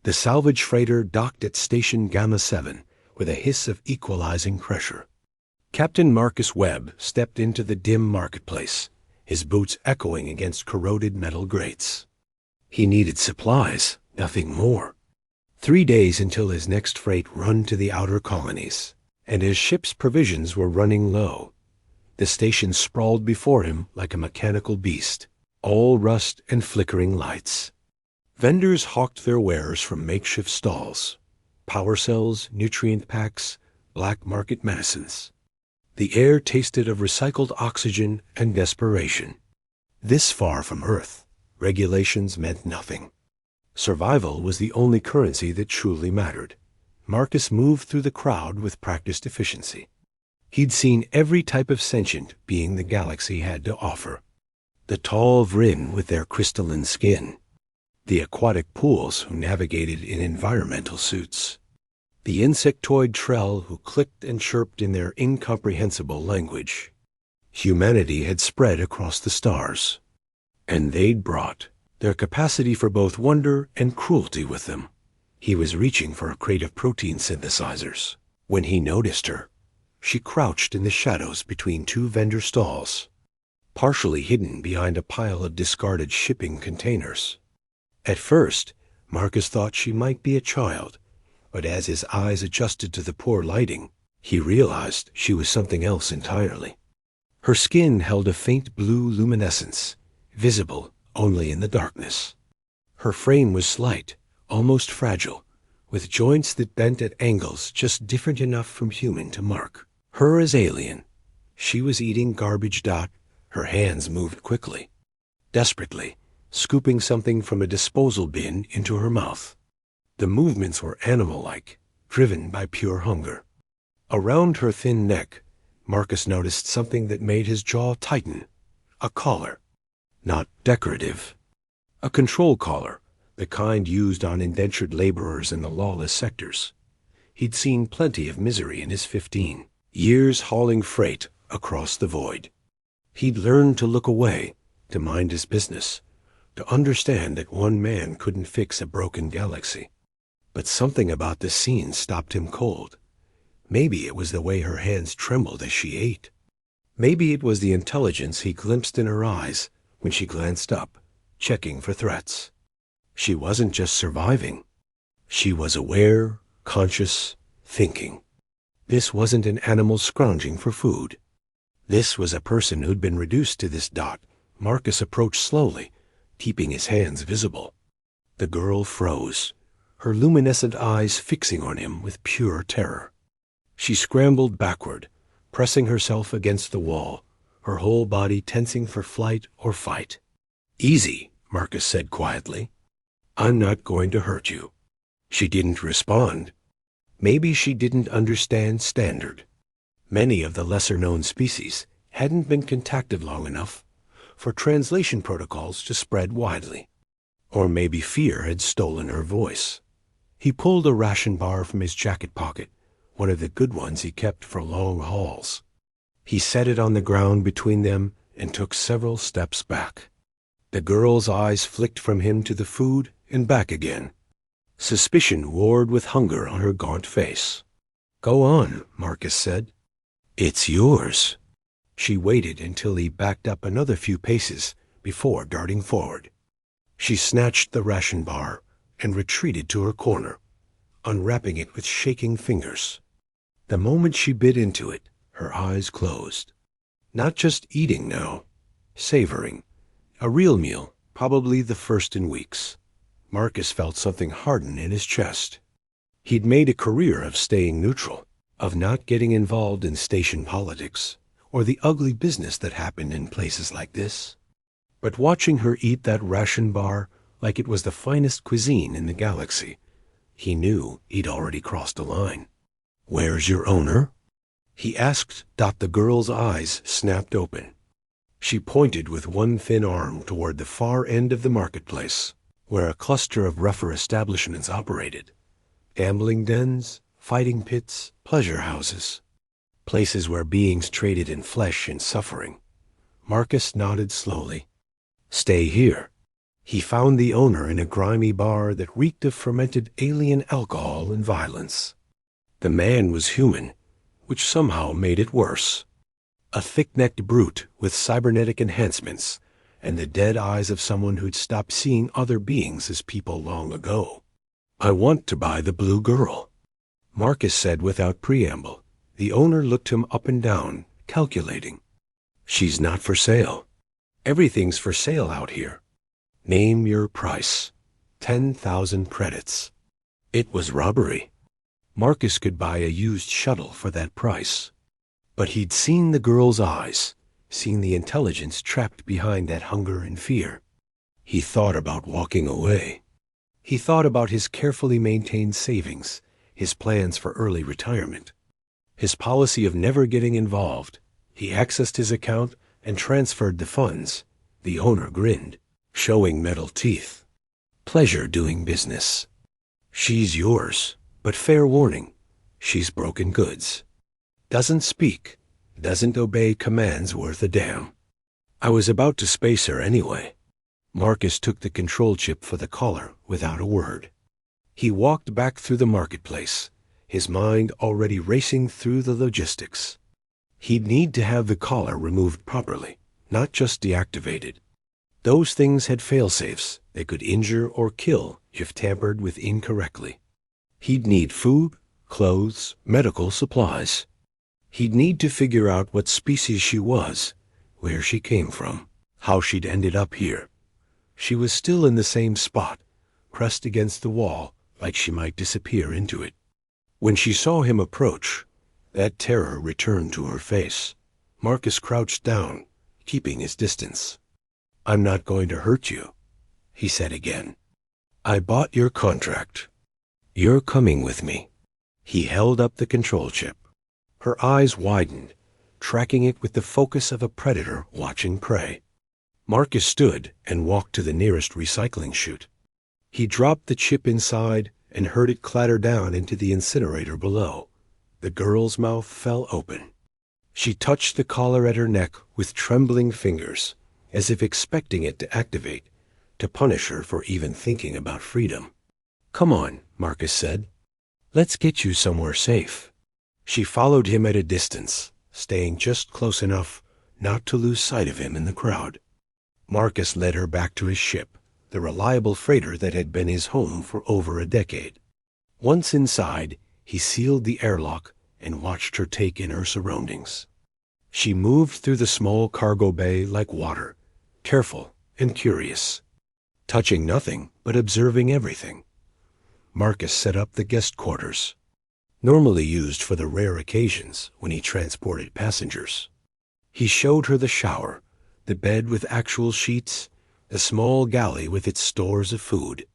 The salvage freighter docked at Station Gamma 7 with a hiss of equalizing pressure. Captain Marcus Webb stepped into the dim marketplace, his boots echoing against corroded metal grates. He needed supplies, nothing more. 3 days until his next freight run to the outer colonies, and his ship's provisions were running low. The station sprawled before him like a mechanical beast, all rust and flickering lights. Vendors hawked their wares from makeshift stalls, power cells, nutrient packs, black market medicines. The air tasted of recycled oxygen and desperation. This far from Earth, regulations meant nothing. Survival was the only currency that truly mattered. Marcus moved through the crowd with practiced efficiency. He'd seen every type of sentient being the galaxy had to offer. The tall Vryn with their crystalline skin. The aquatic pools who navigated in environmental suits. The insectoid Trell who clicked and chirped in their incomprehensible language. Humanity had spread across the stars, and they'd brought their capacity for both wonder and cruelty with them. He was reaching for a crate of protein synthesizers when he noticed her. She crouched in the shadows between 2 vendor stalls, partially hidden behind a pile of discarded shipping containers. At first, Marcus thought she might be a child, but as his eyes adjusted to the poor lighting, he realized she was something else entirely. Her skin held a faint blue luminescence, visible only in the darkness. Her frame was slight, almost fragile, with joints that bent at angles just different enough from human to mark her as alien. She was eating garbage. Her hands moved quickly, desperately, scooping something from a disposal bin into her mouth. The movements were animal-like, driven by pure hunger. Around her thin neck, Marcus noticed something that made his jaw tighten. A collar. Not decorative. A control collar, the kind used on indentured laborers in the lawless sectors. He'd seen plenty of misery in his 15 years hauling freight across the void. He'd learned to look away, to mind his business, to understand that one man couldn't fix a broken galaxy. But something about the scene stopped him cold. Maybe it was the way her hands trembled as she ate. Maybe it was the intelligence he glimpsed in her eyes when she glanced up, checking for threats. She wasn't just surviving. She was aware, conscious, thinking. This wasn't an animal scrounging for food. This was a person who'd been reduced to this dot. Marcus approached slowly, keeping his hands visible. The girl froze, her luminescent eyes fixing on him with pure terror. She scrambled backward, pressing herself against the wall, her whole body tensing for flight or fight. "Easy," Marcus said quietly. "I'm not going to hurt you." She didn't respond. Maybe she didn't understand standard. Many of the lesser-known species hadn't been contacted long enough for translation protocols to spread widely. Or maybe fear had stolen her voice. He pulled a ration bar from his jacket pocket, one of the good ones he kept for long hauls. He set it on the ground between them and took several steps back. The girl's eyes flicked from him to the food and back again. Suspicion warred with hunger on her gaunt face. "Go on," Marcus said. "It's yours." She waited until he backed up another few paces before darting forward. She snatched the ration bar and retreated to her corner, unwrapping it with shaking fingers. The moment she bit into it, her eyes closed. Not just eating now, savoring. A real meal, probably the first in weeks. Marcus felt something harden in his chest. He'd made a career of staying neutral, of not getting involved in station politics, or the ugly business that happened in places like this. But watching her eat that ration bar like it was the finest cuisine in the galaxy, he knew he'd already crossed a line. "Where's your owner?" he asked. The girl's eyes snapped open. She pointed with one thin arm toward the far end of the marketplace, where a cluster of rougher establishments operated. Gambling dens, fighting pits, pleasure houses. Places where beings traded in flesh and suffering. Marcus nodded slowly. "Stay here." He found the owner in a grimy bar that reeked of fermented alien alcohol and violence. The man was human, which somehow made it worse. A thick-necked brute with cybernetic enhancements and the dead eyes of someone who'd stopped seeing other beings as people long ago. "I want to buy the blue girl," Marcus said without preamble. The owner looked him up and down, calculating. "She's not for sale. Everything's for sale out here. Name your price." 10,000 credits. It was robbery. Marcus could buy a used shuttle for that price. But he'd seen the girl's eyes, seen the intelligence trapped behind that hunger and fear. He thought about walking away. He thought about his carefully maintained savings, his plans for early retirement, his policy of never getting involved. He accessed his account and transferred the funds. The owner grinned, showing metal teeth. "Pleasure doing business. She's yours, but fair warning, she's broken goods. Doesn't speak, doesn't obey commands worth a damn." I was about to space her anyway. Marcus took the control chip for the collar without a word. He walked back through the marketplace, his mind already racing through the logistics. He'd need to have the collar removed properly, not just deactivated. Those things had failsafes that could injure or kill if tampered with incorrectly. He'd need food, clothes, medical supplies. He'd need to figure out what species she was, where she came from, how she'd ended up here. She was still in the same spot, pressed against the wall, like she might disappear into it. When she saw him approach, that terror returned to her face. Marcus crouched down, keeping his distance. "I'm not going to hurt you," he said again. "I bought your contract. You're coming with me." He held up the control chip. Her eyes widened, tracking it with the focus of a predator watching prey. Marcus stood and walked to the nearest recycling chute. He dropped the chip inside and heard it clatter down into the incinerator below. The girl's mouth fell open. She touched the collar at her neck with trembling fingers, as if expecting it to activate, to punish her for even thinking about freedom. "Come on," Marcus said. "Let's get you somewhere safe." She followed him at a distance, staying just close enough not to lose sight of him in the crowd. Marcus led her back to his ship, the reliable freighter that had been his home for over a decade. Once inside, he sealed the airlock and watched her take in her surroundings. She moved through the small cargo bay like water, careful and curious, touching nothing but observing everything. Marcus set up the guest quarters, normally used for the rare occasions when he transported passengers. He showed her the shower, the bed with actual sheets, the small galley with its stores of food.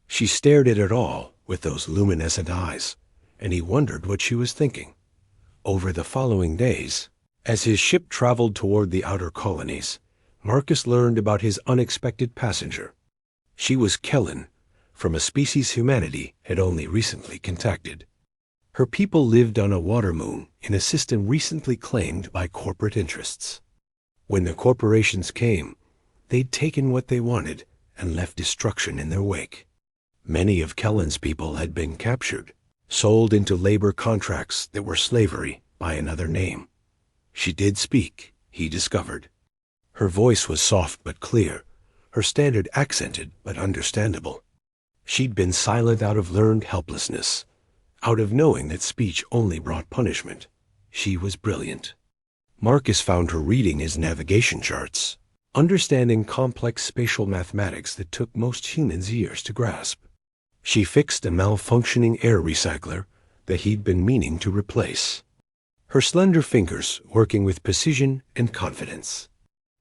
She stared at it all with those luminescent eyes, and he wondered what she was thinking. Over the following days, as his ship traveled toward the outer colonies, Marcus learned about his unexpected passenger. She was Kellen, from a species humanity had only recently contacted. Her people lived on a water moon in a system recently claimed by corporate interests. When the corporations came, they'd taken what they wanted and left destruction in their wake. Many of Kellen's people had been captured, sold into labor contracts that were slavery by another name. She did speak, he discovered. Her voice was soft but clear, her standard accented but understandable. She'd been silent out of learned helplessness, out of knowing that speech only brought punishment. She was brilliant. Marcus found her reading his navigation charts, understanding complex spatial mathematics that took most humans years to grasp. She fixed a malfunctioning air recycler that he'd been meaning to replace, her slender fingers working with precision and confidence.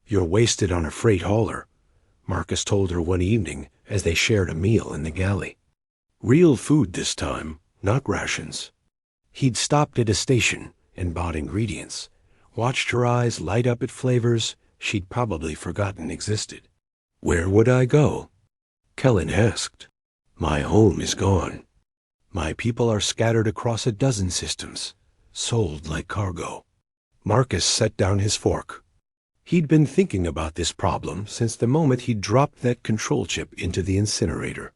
"You're wasted on a freight hauler," Marcus told her one evening as they shared a meal in the galley. Real food this time, not rations. He'd stopped at a station and bought ingredients, watched her eyes light up at flavors she'd probably forgotten existed. "Where would I go?" Kellen asked. "My home is gone. My people are scattered across a dozen systems, sold like cargo." Marcus set down his fork. He'd been thinking about this problem since the moment he dropped that control chip into the incinerator.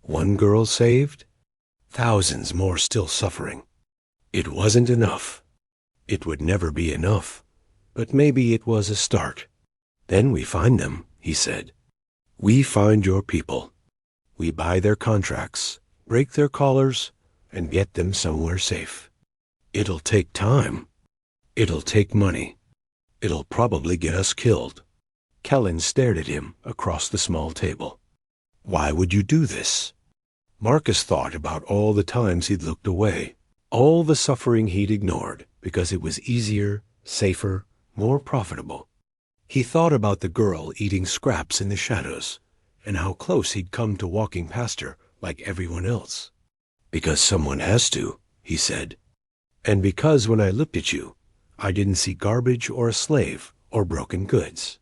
One girl saved, thousands more still suffering. It wasn't enough. It would never be enough, but maybe it was a start. Then we find them, he said. We find your people. We buy their contracts, break their collars, and get them somewhere safe. It'll take time. It'll take money. It'll probably get us killed. Kellen stared at him across the small table. Why would you do this? Marcus thought about all the times he'd looked away, all the suffering he'd ignored because it was easier, safer, more profitable. He thought about the girl eating scraps in the shadows and how close he'd come to walking past her like everyone else. Because someone has to, he said. And because when I looked at you, I didn't see garbage or a slave or broken goods.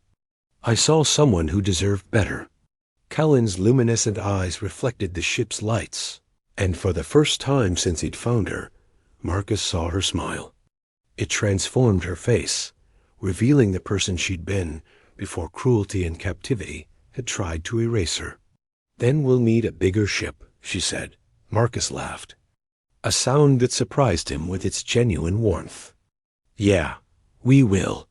I saw someone who deserved better. Kellen's luminescent eyes reflected the ship's lights, and for the first time since he'd found her, Marcus saw her smile. It transformed her face, revealing the person she'd been before cruelty and captivity had tried to erase her. Then we'll need a bigger ship, she said. Marcus laughed, a sound that surprised him with its genuine warmth. Yeah, we will.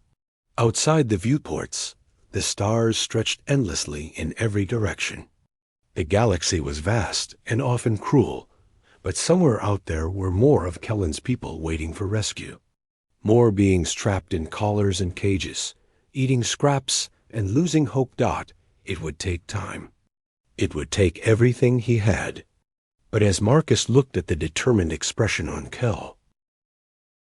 Outside the viewports, the stars stretched endlessly in every direction. The galaxy was vast and often cruel, but somewhere out there were more of Kellen's people waiting for rescue. More beings trapped in collars and cages, eating scraps and losing hope. It would take time. It would take everything he had. But as Marcus looked at the determined expression on Kel,